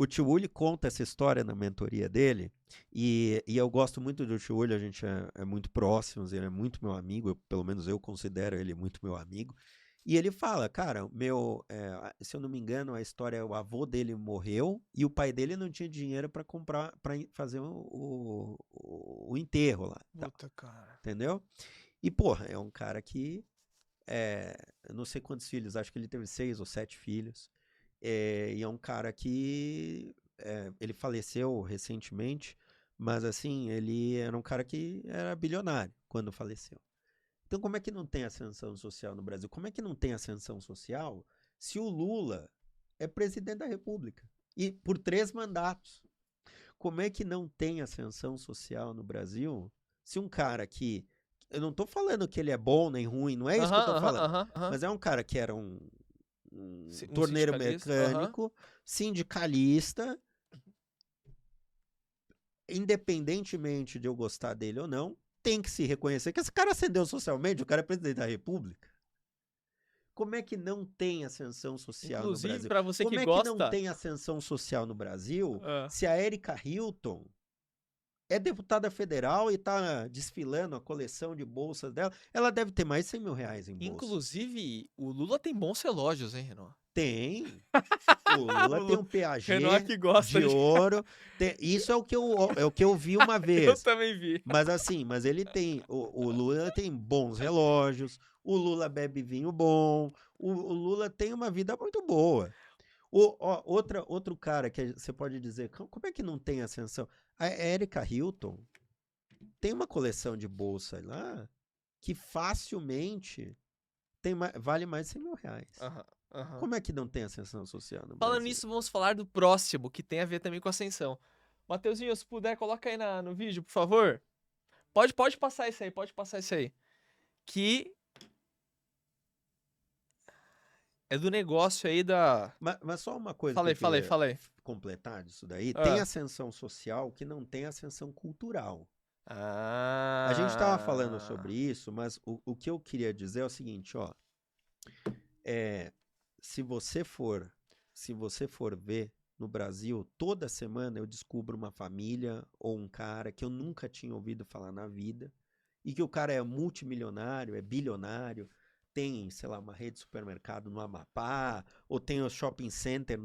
O Tio Uli conta essa história na mentoria dele, e eu gosto muito do Tio Uli, a gente é muito próximos, ele é muito meu amigo, pelo menos eu considero ele muito meu amigo. E ele fala, cara, se eu não me engano, a história é o avô dele morreu e o pai dele não tinha dinheiro para comprar, para fazer o enterro lá, tal, Puta, cara. entendeu? E, porra, é um cara que, eu não sei quantos filhos, acho que ele teve 6 ou 7 filhos. E é um cara que ele faleceu recentemente, mas assim, ele era um cara que era bilionário quando faleceu. Então, como é que não tem ascensão social no Brasil? Como é que não tem ascensão social se o Lula é presidente da República? E por 3 mandatos. Como é que não tem ascensão social no Brasil se um cara que. Eu não tô falando que ele é bom nem ruim, não é isso que eu tô falando. Aham. Mas é um cara que era um Um torneiro sindicalista, aham. mecânico, sindicalista, independentemente de eu gostar dele ou não, tem que se reconhecer que esse cara ascendeu socialmente, o cara é presidente da República. Como é que não tem ascensão social no Inclusive, Brasil? pra você que Como é que não gosta. tem ascensão social no Brasil Ah, se a Erika Hilton é deputada federal e está desfilando a coleção de bolsas dela? Ela deve ter mais de 100 mil reais em bolsas. inclusive, o Lula tem bons relógios, hein, Renan? Tem. O Lula tem um Renan PAG que gosta de de. ouro. Isso é o que eu vi uma Eu vez. também vi. Mas assim, mas ele tem. O Lula tem bons relógios. O Lula bebe vinho bom. O Lula tem uma vida muito boa. Outro cara que você pode dizer, como é que não tem ascensão? A Erika Hilton tem uma coleção de bolsa lá que facilmente vale mais de 100 mil reais. Aham, aham. Como é que não tem ascensão social no Falando Brasil? nisso, vamos falar do próximo, que tem a ver também com ascensão. Mateuzinho, se puder, coloca aí no vídeo, por favor. Pode passar isso aí, pode passar isso aí. Que é do negócio aí da. Mas só uma coisa que eu Falei, queria falei. completar disso daí: tem Ah. ascensão social que não tem ascensão cultural. A gente estava falando sobre Ah. isso, mas o que eu queria dizer é o seguinte, ó. É, se você for, se você for ver no Brasil, toda semana eu descubro uma família ou um cara que eu nunca tinha ouvido falar na vida e que o cara é multimilionário, é bilionário, tem, sei lá, uma rede de supermercado no Amapá, ou tem o shopping center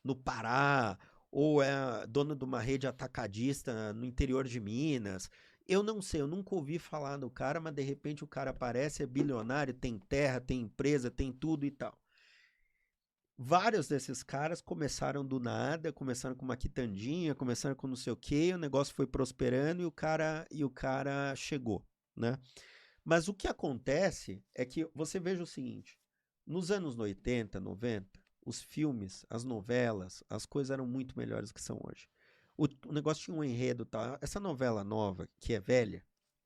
no Pará, ou é dono de uma rede atacadista no interior de Minas. Eu não sei, eu nunca ouvi falar do cara, mas de repente o cara aparece, é bilionário, tem terra, tem empresa, tem tudo e tal. Vários desses caras começaram do nada, começaram com uma quitandinha, começaram com não sei o quê, o negócio foi prosperando e o cara chegou, né? Mas o que acontece é que você veja o seguinte, nos anos 80, 90, os filmes, as novelas, as coisas eram muito melhores do que são hoje. O negócio tinha um enredo, tá? Essa novela nova, que é velha,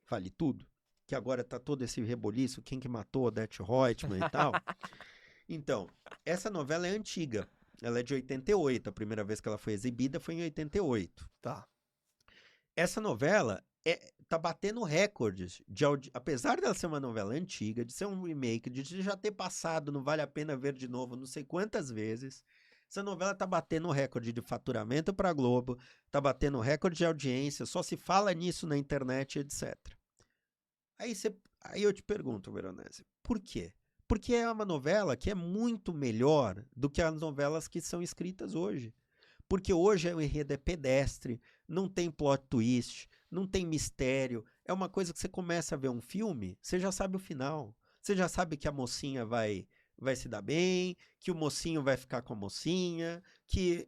Vale Tudo, que agora tá todo esse reboliço, quem que matou Odete Roitman e tal. Então, essa novela é antiga. Ela é de 88. A primeira vez que ela foi exibida foi em 88. Tá. Essa novela tá batendo recordes apesar dela ser uma novela antiga, de ser um remake, de já ter passado, não vale a pena ver de novo, não sei quantas vezes. Essa novela tá batendo recorde de faturamento pra Globo, tá batendo recorde de audiência, só se fala nisso na internet, etc. Aí eu te pergunto, Veronese, por quê? Porque é uma novela que é muito melhor do que as novelas que são escritas hoje. Porque hoje o enredo é pedestre, não tem plot twist, não tem mistério. É uma coisa que você começa a ver um filme, você já sabe o final. Você já sabe que a mocinha vai se dar bem, que o mocinho vai ficar com a mocinha, que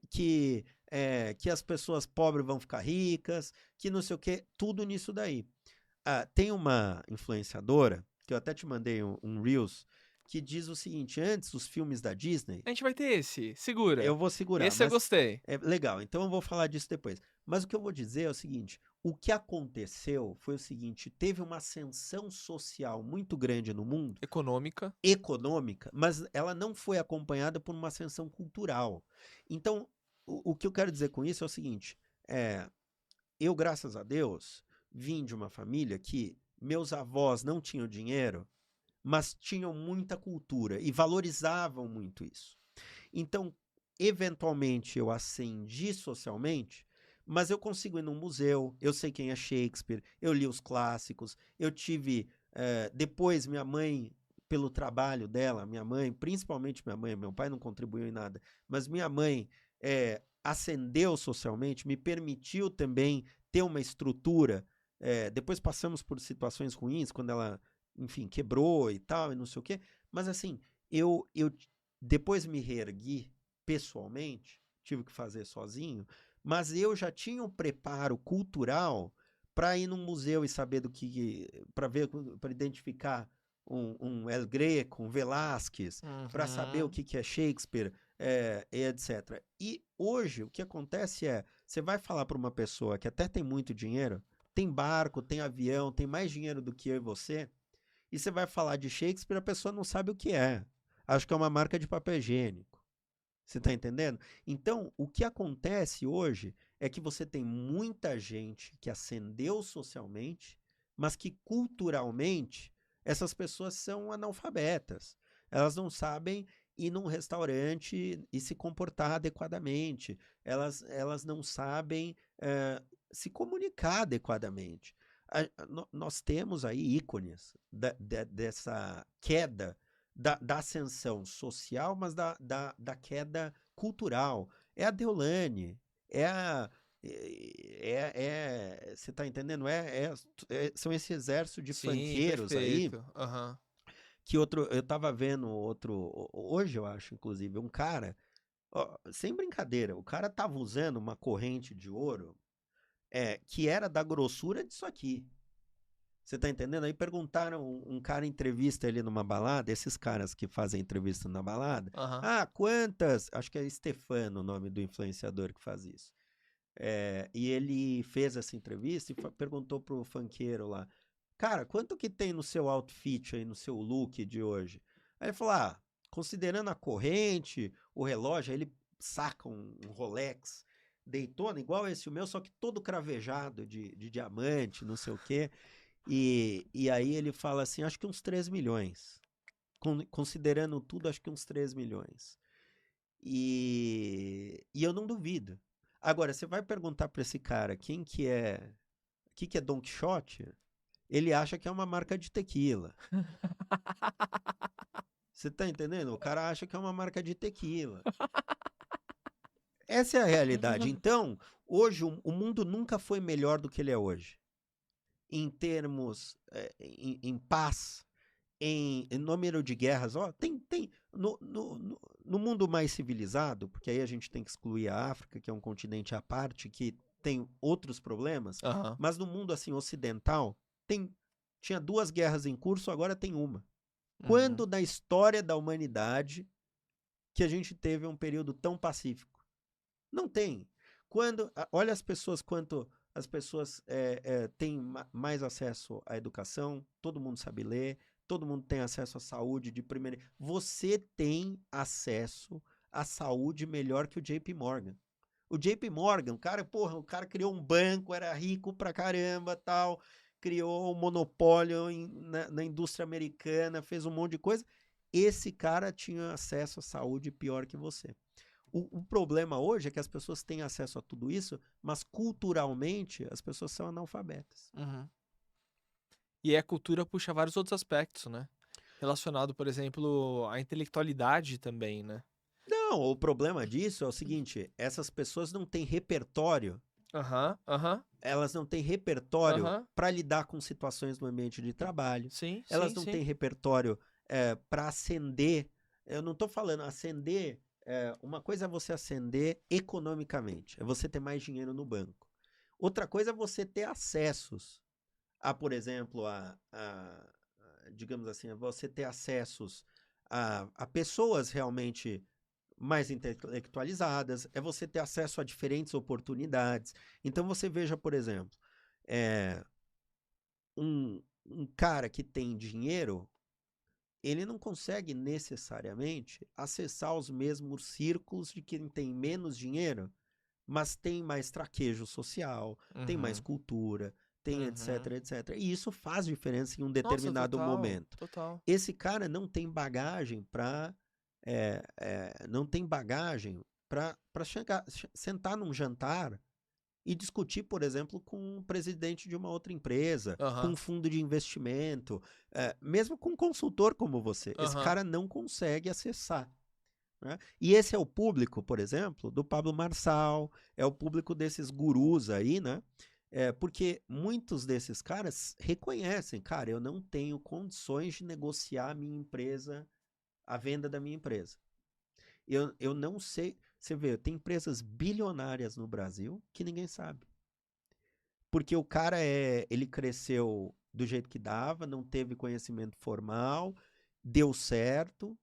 as pessoas pobres vão ficar ricas, que não sei o quê, tudo nisso daí. Tem uma influenciadora, que eu até te mandei um Reels, que diz o seguinte: antes, os filmes da Disney, A gente vai ter esse. eu Segura. vou segurar, Esse eu mas gostei. é legal, então eu vou falar disso depois. Mas o que eu vou dizer é o seguinte: o que aconteceu foi o seguinte: teve uma ascensão social muito grande no mundo, Econômica. econômica, mas ela não foi acompanhada por uma ascensão cultural. Então, o que eu quero dizer com isso é o seguinte: eu, graças a Deus, vim de uma família que meus avós não tinham dinheiro, mas tinham muita cultura e valorizavam muito isso. Então, eventualmente eu ascendi socialmente, mas eu consigo ir num museu, eu sei quem é Shakespeare, eu li os clássicos, eu tive, depois minha mãe, pelo trabalho dela, minha mãe, principalmente minha mãe, meu pai não contribuiu em nada, mas minha mãe ascendeu socialmente, me permitiu também ter uma estrutura, depois passamos por situações ruins, quando ela, enfim, quebrou e tal, e não sei o quê, mas assim, eu depois me reergui pessoalmente, tive que fazer sozinho, mas eu já tinha um preparo cultural para ir num museu e saber do que, para ver, para identificar um El Greco, um Velázquez, para saber o que é Shakespeare, e etc. E hoje o que acontece é, você vai falar para uma pessoa que até tem muito dinheiro, tem barco, tem avião, tem mais dinheiro do que eu e você, e você vai falar de Shakespeare, a pessoa não sabe o que é. Acho que é uma marca de papel higiênico. Você está entendendo? Então, o que acontece hoje é que você tem muita gente que ascendeu socialmente, mas que culturalmente essas pessoas são analfabetas. Elas não sabem ir num restaurante e se comportar adequadamente. Elas não sabem se comunicar adequadamente. Nós temos aí ícones dessa queda da ascensão social, mas da queda cultural. É a Deolane, você tá entendendo? São esse exército de Sim, funkeiros aí, perfeito. Aham. que eu tava vendo hoje eu acho, inclusive, um cara, ó, sem brincadeira, o cara tava usando uma corrente de ouro, que era da grossura disso aqui. Você tá entendendo? Aí perguntaram, um cara entrevista ele numa balada, esses caras que fazem entrevista na balada. Aham. Ah, quantas? Acho que é Stefano o nome do influenciador que faz isso. E ele fez essa entrevista e perguntou pro funkeiro lá, cara, quanto que tem no seu outfit aí, no seu look de hoje? Aí ele falou, considerando a corrente, o relógio, aí ele saca um Rolex Daytona, igual esse o meu, só que todo cravejado de diamante, não sei o quê. E aí ele fala assim, acho que uns 3 milhões. Considerando tudo, acho que uns 3 milhões. E eu não duvido. Agora, você vai perguntar para esse cara quem que é, o que é Don Quixote? Ele acha que é uma marca de tequila. Você tá entendendo? O cara acha que é uma marca de tequila. Essa é a realidade. Então, hoje o mundo nunca foi melhor do que ele é hoje. Em termos, em paz, em número de guerras, no mundo mais civilizado, porque aí a gente tem que excluir a África, que é um continente à parte, que tem outros problemas, Aham. mas no mundo assim ocidental, tinha 2 guerras em curso, agora tem uma. Quando na história da humanidade que a gente teve um período tão pacífico? Não tem. Olha as pessoas, quanto as pessoas têm mais acesso à educação, todo mundo sabe ler, todo mundo tem acesso à saúde de primeira. Você tem acesso à saúde melhor que o JP Morgan. O JP Morgan, o cara criou um banco, era rico pra caramba, tal, criou um monopólio na indústria americana, fez um monte de coisa. Esse cara tinha acesso à saúde pior que você. O problema hoje é que as pessoas têm acesso a tudo isso, mas culturalmente as pessoas são analfabetas. Uhum. E a cultura puxa vários outros aspectos, né? Relacionado, por exemplo, à intelectualidade também, né? Não, o problema disso é o seguinte: essas pessoas não têm repertório, Aham, aham, elas não têm repertório aham. para lidar com situações no ambiente de trabalho, Sim, elas sim, não sim. têm repertório para ascender. Eu não estou falando ascender. Uma coisa é você ascender economicamente, é você ter mais dinheiro no banco. Outra coisa é você ter acessos por exemplo, digamos assim, você ter acessos a pessoas realmente mais intelectualizadas, é você ter acesso a diferentes oportunidades. Então você veja, por exemplo, um cara que tem dinheiro, ele não consegue necessariamente acessar os mesmos círculos de quem tem menos dinheiro, mas tem mais traquejo social, tem mais Uhum, cultura, tem etc, uhum. etc. E isso faz diferença em um Nossa, determinado total, momento. total. Esse cara não tem bagagem para para sentar num jantar e discutir, por exemplo, com o presidente de uma outra empresa, com um fundo de investimento, mesmo com um consultor como você. Esse cara não consegue acessar. Né? E esse é o público, por exemplo, do Pablo Marçal, é o público desses gurus aí, né? Porque muitos desses caras reconhecem, cara, eu não tenho condições de negociar a minha empresa, a venda da minha empresa. Eu não sei, você vê, tem empresas bilionárias no Brasil que ninguém sabe. Porque o cara ele cresceu do jeito que dava, não teve conhecimento formal, deu certo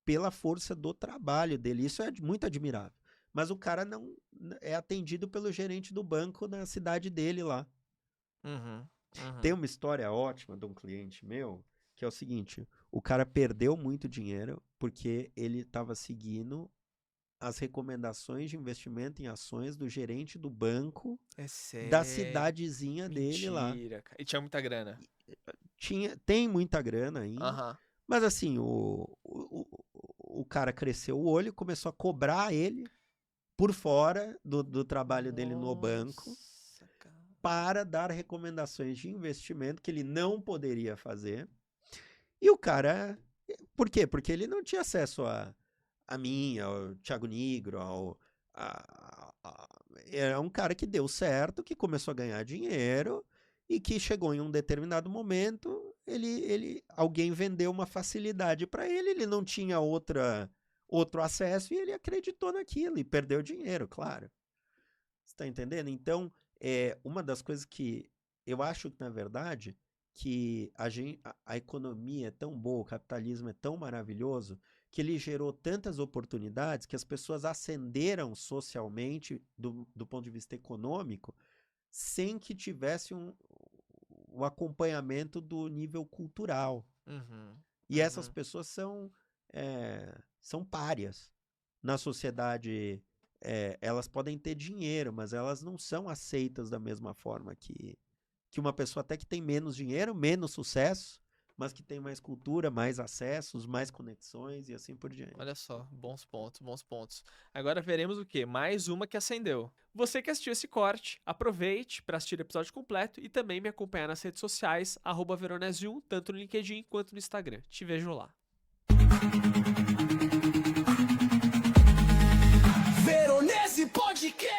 pela força do trabalho dele. Isso é muito admirável. Mas o cara não é atendido pelo gerente do banco na cidade dele lá. Tem uma história ótima de um cliente meu, que é o seguinte, o cara perdeu muito dinheiro porque ele estava seguindo as recomendações de investimento em ações do gerente do banco da cidadezinha dele lá. Cara. E tinha muita grana? Tem muita grana ainda. Mas assim, o cara cresceu o olho, começou a cobrar ele por fora do trabalho dele no banco para dar recomendações de investimento que ele não poderia fazer. E o cara... Por quê? Porque ele não tinha acesso a mim, ao Thiago Nigro, era um cara que deu certo, que começou a ganhar dinheiro e que chegou em um determinado momento, alguém vendeu uma facilidade para ele não tinha outro acesso e ele acreditou naquilo e perdeu dinheiro, claro. Você está entendendo? Então, uma das coisas que eu acho que, na verdade, que a economia é tão boa, o capitalismo é tão maravilhoso, que ele gerou tantas oportunidades que as pessoas ascenderam socialmente do ponto de vista econômico sem que tivesse o acompanhamento do nível cultural. E essas pessoas são párias na sociedade. Elas podem ter dinheiro, mas elas não são aceitas da mesma forma que uma pessoa até que tem menos dinheiro, menos sucesso, mas que tem mais cultura, mais acessos, mais conexões e assim por diante. Olha só, bons pontos. Agora veremos o quê? Mais uma que acendeu. Você que assistiu esse corte, aproveite para assistir o episódio completo e também me acompanhar nas redes sociais, @Veronese1, tanto no LinkedIn quanto no Instagram. Te vejo lá. Veronese Podcast.